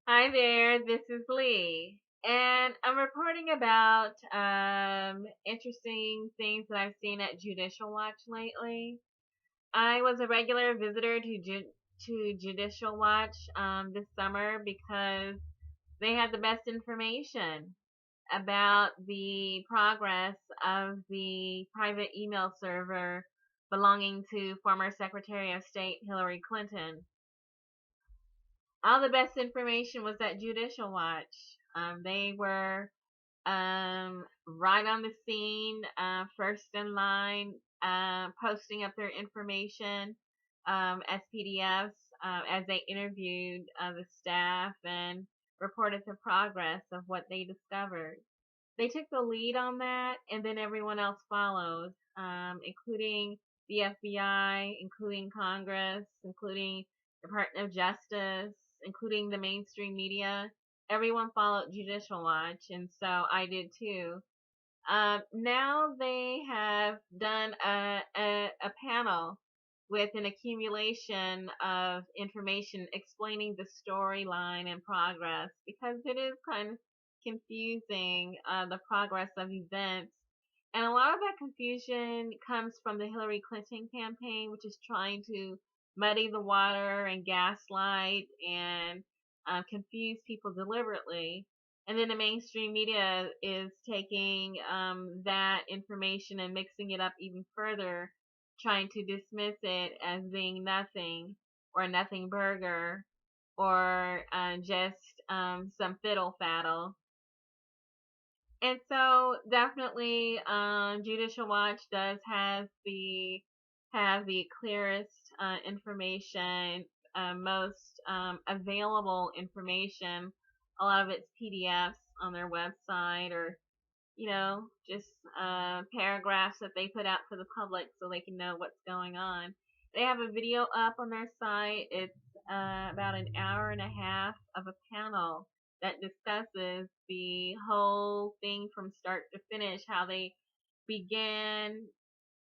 Hi there, this is Lee, and I'm reporting about interesting things that I've seen at Judicial Watch lately. I was a regular visitor to Judicial Watch this summer because they had the best information about the progress of the private email server belonging to former Secretary of State Hillary Clinton. All the best information was at Judicial Watch. They were right on the scene, first in line, posting up their information as PDFs as they interviewed the staff and reported the progress of what they discovered. They took the lead on that, and then everyone else followed, including the FBI, including Congress, including Department of Justice, including the mainstream media. Everyone followed Judicial Watch, and so I did too. Now they have done a panel with an accumulation of information explaining the storyline and progress because it is kind of confusing, the progress of events. And a lot of that confusion comes from the Hillary Clinton campaign, which is trying to muddy the water and gaslight and confuse people deliberately. And then the mainstream media is taking that information and mixing it up even further, trying to dismiss it as being nothing or a nothing burger or just some fiddle faddle. And so definitely Judicial Watch does have the clearest information, most available information. A lot of it's PDFs on their website or just paragraphs that they put out for the public so they can know what's going on. They have a video up on their site. It's about an hour and a half of a panel that discusses the whole thing from start to finish, how they began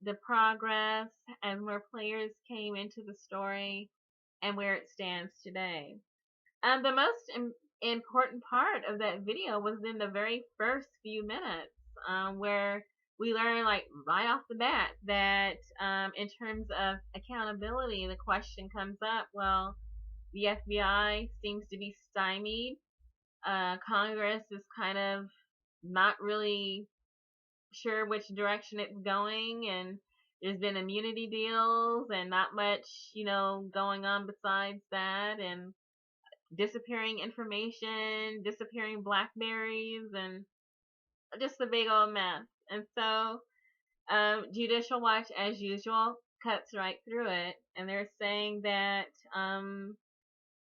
the progress and where players came into the story and where it stands today. The most important part of that video was in the very first few minutes, where we learn, like, right off the bat that in terms of accountability, the question comes up, well, the FBI seems to be stymied. Congress is kind of not really sure which direction it's going, and there's been immunity deals and not much, going on besides that, and disappearing information, disappearing Blackberries, and just a big old mess. And so, Judicial Watch, as usual, cuts right through it, and they're saying that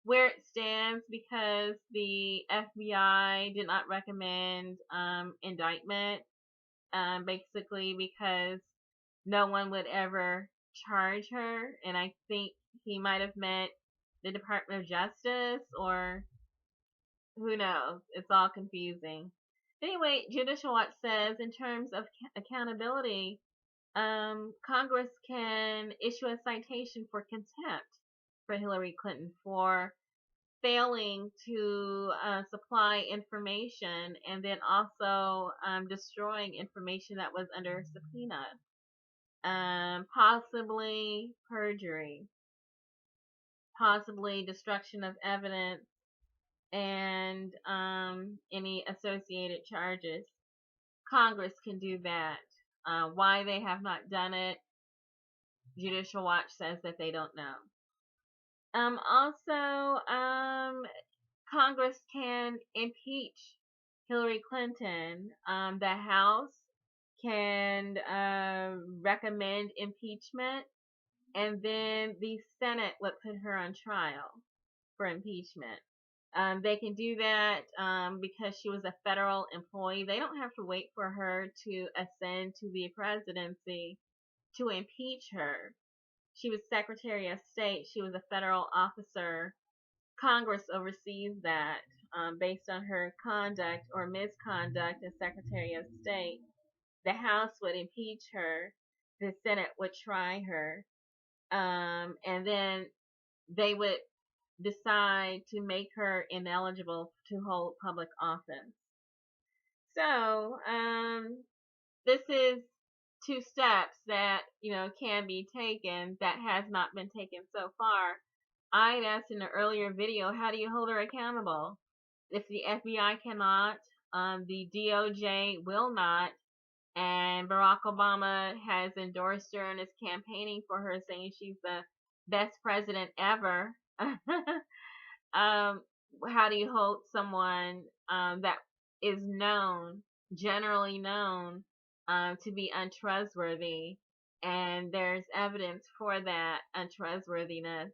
where it stands, because the FBI did not recommend indictment, basically because no one would ever charge her, and I think he might have meant the Department of Justice, or who knows? It's all confusing. Anyway, Judicial Watch says in terms of accountability, Congress can issue a citation for contempt for Hillary Clinton for failing to supply information and then also destroying information that was under subpoena, possibly perjury, possibly destruction of evidence, and any associated charges. Congress can do that. Why they have not done it, Judicial Watch says that they don't know. Also, Congress can impeach Hillary Clinton. The House can recommend impeachment, and then the Senate would put her on trial for impeachment. They can do that because she was a federal employee. They don't have to wait for her to ascend to the presidency to impeach her. She was Secretary of State. She was a federal officer. Congress oversees that based on her conduct or misconduct as Secretary of State. The House would impeach her. The Senate would try her. And then they would decide to make her ineligible to hold public office. So, this is two steps that, can be taken that has not been taken so far. I asked in an earlier video, how do you hold her accountable? If the FBI cannot, the DOJ will not, and Barack Obama has endorsed her and is campaigning for her, saying she's the best president ever. How do you hold someone that is generally known, to be untrustworthy, and there's evidence for that untrustworthiness,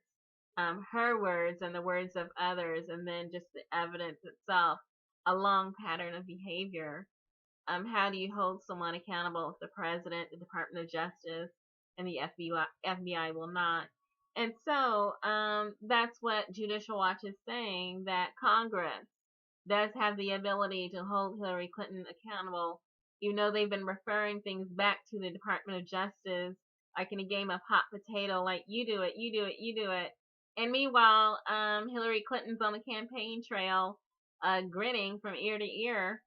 her words and the words of others, and then just the evidence itself, a long pattern of behavior? How do you hold someone accountable if the president, the Department of Justice, and the FBI will not? And so that's what Judicial Watch is saying, that Congress does have the ability to hold Hillary Clinton accountable. You know, they've been referring things back to the Department of Justice, like in a game of hot potato, like you do it, you do it, you do it. And meanwhile, Hillary Clinton's on the campaign trail, grinning from ear to ear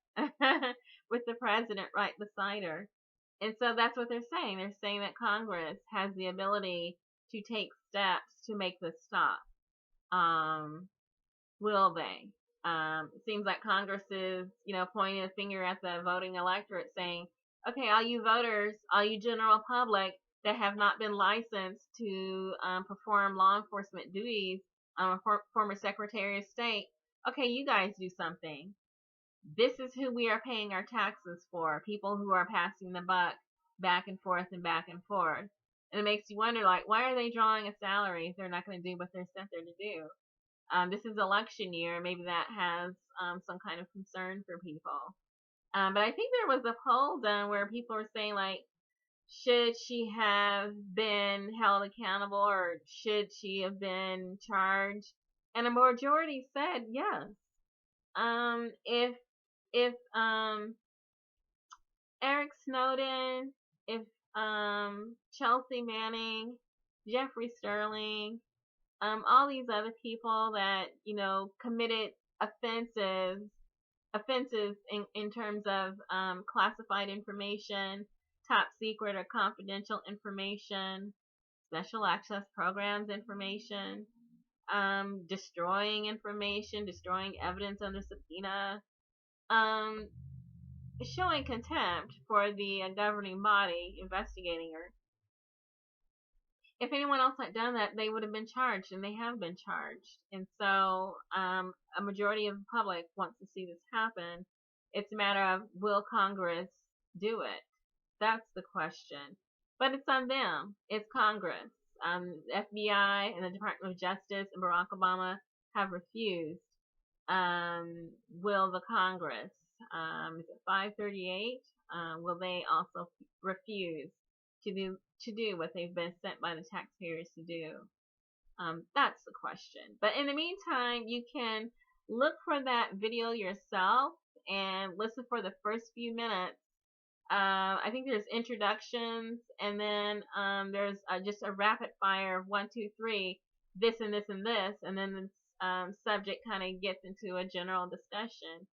with the president right beside her. And so that's what they're saying. They're saying that Congress has the ability to take steps to make this stop. Will they? It seems like Congress is, pointing a finger at the voting electorate, saying, okay, all you voters, all you general public that have not been licensed to perform law enforcement duties, former Secretary of State, okay, you guys do something. This is who we are paying our taxes for, people who are passing the buck back and forth and back and forth. And it makes you wonder, like, why are they drawing a salary if they're not going to do what they're sent there to do? This is election year. Maybe that has some kind of concern for people. But I think there was a poll done where people were saying, like, should she have been held accountable, or should she have been charged? And a majority said yes. If Eric Snowden, if Chelsea Manning, Jeffrey Sterling, all these other people that, committed offenses in terms of classified information, top secret or confidential information, special access programs information, destroying information, destroying evidence under subpoena, showing contempt for the governing body investigating her. If anyone else had done that, they would have been charged, and they have been charged. And so a majority of the public wants to see this happen. It's a matter of, will Congress do it? That's the question. But it's on them. It's Congress. The FBI and the Department of Justice and Barack Obama have refused. Will the Congress, is it 538? Will they also refuse to do what they've been sent by the taxpayers to do? That's the question. But in the meantime, you can look for that video yourself and listen for the first few minutes. I think there's introductions, and then there's just a rapid fire of 1, 2, 3, this and this and this, and then the subject kind of gets into a general discussion.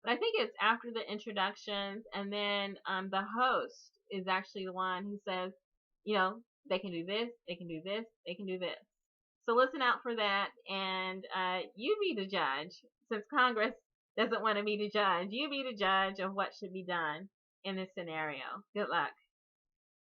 But I think it's after the introductions, and then the host is actually the one who says, they can do this, they can do this, they can do this. So listen out for that, and you be the judge. Since Congress doesn't want to be the judge, you be the judge of what should be done in this scenario. Good luck.